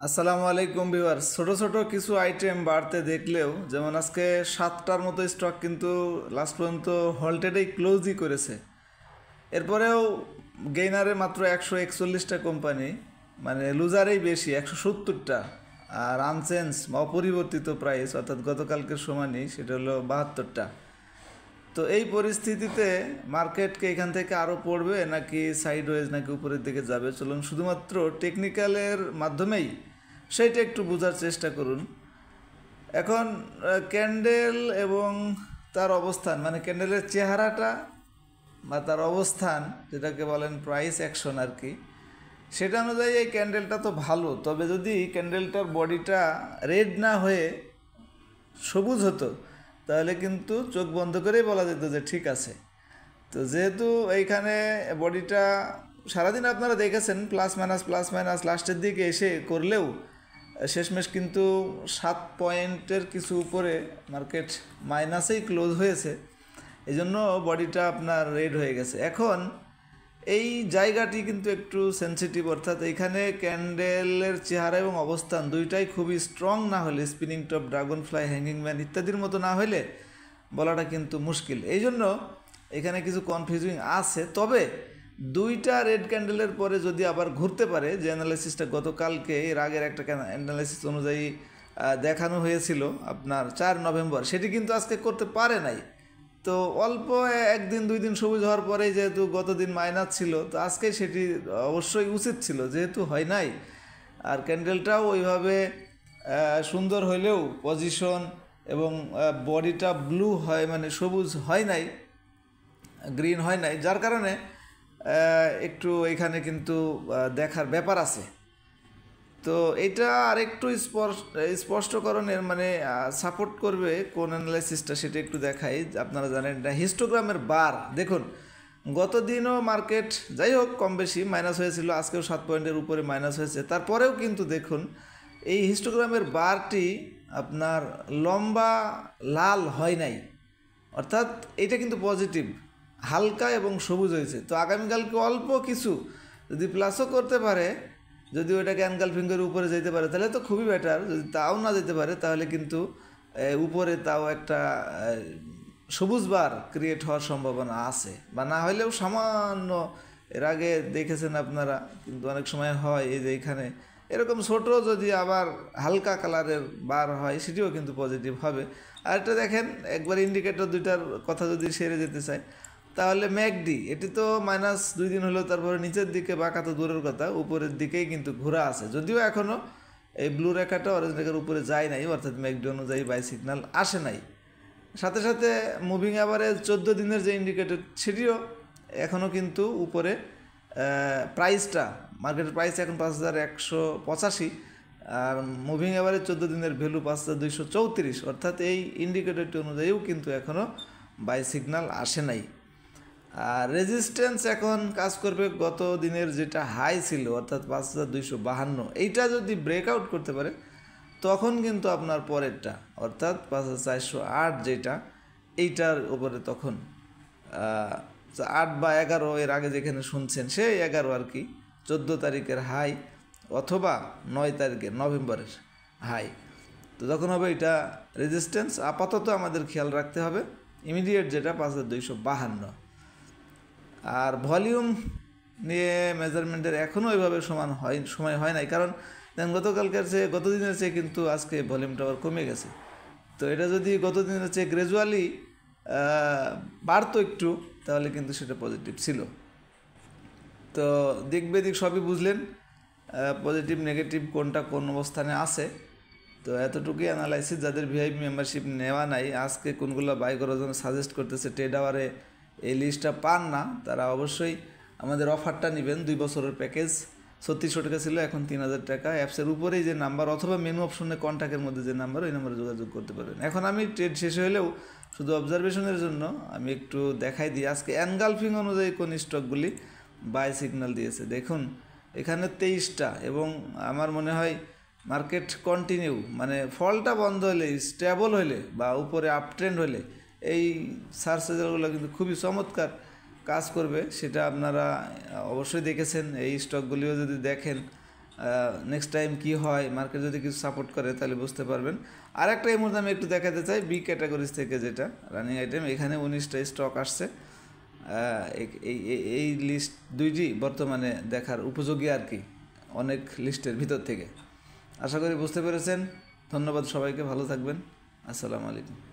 আসসালামু আলাইকুম ভিউয়ার্স। ছোট ছোট কিছু আইটেম বাড়তে দেখলেও যেমন আজকে 7টার মতো স্টক কিন্তু লাস্ট পর্যন্ত হল্টেডেই ক্লোজই করেছে। এরপরেও গেইনারে মাত্র 141টা কোম্পানি, মানে লুজারেই বেশি 170টা। আর আনচেঞ্জ বা অপরিবর্তিত প্রাইস অর্থাৎ গতকালকের সমানই, সেটা হলো 72টা। তো এই পরিস্থিতিতে মার্কেটকে এখান থেকে আরও পড়বে নাকি সাইডওয়েজ নাকি উপরের দিকে যাবে, চলুন শুধুমাত্র টেকনিক্যালের মাধ্যমেই সেইটা একটু বোঝার চেষ্টা করুন। এখন ক্যান্ডেল এবং তার অবস্থান, মানে ক্যান্ডেলের চেহারাটা বা তার অবস্থান, যেটাকে বলেন প্রাইস অ্যাকশন আর কি, সেটা অনুযায়ী এই ক্যান্ডেলটা তো ভালো। তবে যদি ক্যান্ডেলটার বডিটা রেড না হয়ে সবুজ হতো তাহলে কিন্তু চোখ বন্ধ করেই বলা যেত যে ঠিক আছে। তো যেহেতু এইখানে বডিটা সারাদিন আপনারা দেখেছেন প্লাস মাইনাস লাস্টের দিকে এসে করলেও শেষমেশ কিন্তু 7 পয়েন্টের কিছু উপরে মার্কেট মাইনাসেই ক্লোজ হয়েছে। এই জন্য বডিটা আপনার রেড হয়ে গেছে। এখন এই জায়গাটি কিন্তু একটু সেন্সিটিভ, অর্থাৎ এইখানে ক্যান্ডেলের চেহারা এবং অবস্থান দুইটাই খুবই স্ট্রং না হলে, spinning top, dragon fly, hanging man ইত্যাদির মতো না হলে বলাটা কিন্তু মুশকিল। এই জন্য এখানে কিছু কনফিউজিং আছে। তবে দুইটা রেড ক্যান্ডেলের পরে যদি আবার ঘুরতে পারে, যে অ্যানালাইসিসটা গতকালকে এর আগের একটা অ্যানালাইসিস অনুযায়ী দেখানো হয়েছিল আপনার 4 নভেম্বর, সেটি কিন্তু আজকে করতে পারে নাই। তো অল্প একদিন দুই দিন সবুজ হওয়ার পরেই যেহেতু গত দিন মাইনাস ছিল, তো আজকে সেটি অবশ্যই উচিত ছিল, যেহেতু হয় নাই। আর ক্যান্ডেলটাও ওইভাবে সুন্দর হইলেও পজিশন এবং বডিটা ব্লু হয়, মানে সবুজ হয় নাই, গ্রিন হয় নাই, যার কারণে একটু এখানে কিন্তু দেখার ব্যাপার আছে। তো এটা আরেকটু স্পষ্টকরণের মানে সাপোর্ট করবে কোন অ্যানালাইসিসটা, সেটা একটু দেখাই। আপনারা জানেন এটা হিস্টোগ্রামের বার। দেখুন গত দিনও মার্কেট যাই হোক কম বেশি মাইনাস হয়েছিল, আজকেও 7 পয়েন্টের উপরে মাইনাস হয়েছে। তারপরেও কিন্তু দেখুন এই হিস্টোগ্রামের বারটি আপনার লম্বা লাল হয় নাই, অর্থাৎ এটা কিন্তু পজিটিভ, হালকা এবং সবুজ হয়েছে। তো আগামীকালকে অল্প কিছু যদি প্লাসও করতে পারে, যদি ওইটাকে অ্যানগালফিংয়ের উপরে যেতে পারে তাহলে তো খুবই বেটার। যদি তাও না যেতে পারে তাহলে কিন্তু উপরে তাও একটা সবুজ বার ক্রিয়েট হওয়ার সম্ভাবনা আছে, বা না হলেও সামান্য, এর আগে দেখেছেন আপনারা কিন্তু অনেক সময় হয় এই যে এখানে এরকম ছোট যদি আবার হালকা কালারের বার হয় সেটিও কিন্তু পজিটিভ হবে। আর এটা দেখেন একবার ইন্ডিকেটর দুইটার কথা যদি সেরে যেতে চায় তাহলে ম্যাকডি, এটি তো মাইনাস 2 দিন হলো, তারপরে নিচের দিকে বাঁকা তো দূরের কথা, উপরের দিকেই কিন্তু ঘোরা আছে, যদিও এখনও এই ব্লু রেখাটা অরেঞ্জ রেখার উপরে যায় নাই, অর্থাৎ ম্যাকডি অনুযায়ী বাই সিগন্যাল আসে নাই। সাথে সাথে মুভিং অ্যাভারেজ 14 দিনের যে ইন্ডিকেটর সেটিও এখনও কিন্তু উপরে। প্রাইসটা, মার্কেটের প্রাইস এখন 5185, আর মুভিং অ্যাভারেজ 14 দিনের ভ্যালু 5234, অর্থাৎ এই ইন্ডিকেটরটি অনুযায়ীও কিন্তু এখনও বাই সিগন্যাল আসে নাই। আর রেজিস্ট্যান্স এখন কাজ করবে গত দিনের যেটা হাই ছিল, অর্থাৎ 5252, এইটা যদি ব্রেকআউট করতে পারে তখন কিন্তু আপনার পরেরটা অর্থাৎ 5408 যেটা, এইটার উপরে তখন 8 বা 11, এর আগে যেখানে শুনছেন সেই 11 আর কি, 14 তারিখের হাই অথবা 9 তারিখের নভেম্বরের হাই। তো তখন হবে এটা রেজিস্ট্যান্স। আপাতত আমাদের খেয়াল রাখতে হবে ইমিডিয়েট যেটা 5252। আর ভলিউম নিয়ে মেজারমেন্টের এখনও ওইভাবে সময় হয় নাই, কারণ দেখেন গতকালকার চেয়ে গত দিনের চেয়ে কিন্তু আজকে ভলিউমটা আবার কমে গেছে। তো এটা যদি গত দিনের চেয়ে গ্র্যাজুয়ালি বাড়তো একটু তাহলে কিন্তু সেটা পজিটিভ ছিল। তো দিক বেদিক সবই বুঝলেন, পজিটিভ নেগেটিভ কোনটা কোন অবস্থানে আছে। তো এতটুকুই অ্যানালাইসিস। যাদের ভিআইপি মেম্বারশিপ নেওয়া নাই, আজকে কোনগুলো বাই করার জন্য সাজেস্ট করতেছে ট্রেড আওয়ারে এই লিস্টটা পান না, তারা অবশ্যই আমাদের অফারটা নেবেন। 2 বছরের প্যাকেজ 3600 টাকা ছিল, এখন 3000 টাকা। অ্যাপসের উপরেই যে নাম্বার অথবা মেনু অপশনে কন্ট্যাক্টের মধ্যে যে নাম্বার, ওই নাম্বারে যোগাযোগ করতে পারবেন। এখন আমি ট্রেড শেষ হলেও শুধু অবজারভেশনের জন্য আমি একটু দেখাই দিই আজকে অ্যানগালফিং অনুযায়ী কোন স্টকগুলি বাই সিগন্যাল দিয়েছে। দেখুন এখানে 23টা, এবং আমার মনে হয় মার্কেট কন্টিনিউ, মানে ফলটা বন্ধ হলে, স্টেবল হলে বা উপরে আপ ট্রেন্ড হলে এই সার্চ রেজাল্টগুলো কিন্তু খুবই চমৎকার কাজ করবে। সেটা আপনারা অবশ্যই দেখেছেন। এই স্টকগুলিও যদি দেখেন নেক্সট টাইম কি হয়, মার্কেট যদি কিছু সাপোর্ট করে তাহলে বুঝতে পারবেন। আর একটা এই মুহূর্তে আমি একটু দেখাতে চাই বি ক্যাটাগরিজ থেকে, যেটা রানিং আইটেম, এখানে 19টা স্টক আসছে। এই লিস্ট দুইটি বর্তমানে দেখার উপযোগী আর কি, অনেক লিস্টের ভিতর থেকে। আশা করি বুঝতে পেরেছেন। ধন্যবাদ সবাইকে, ভালো থাকবেন। আসসালামু আলাইকুম।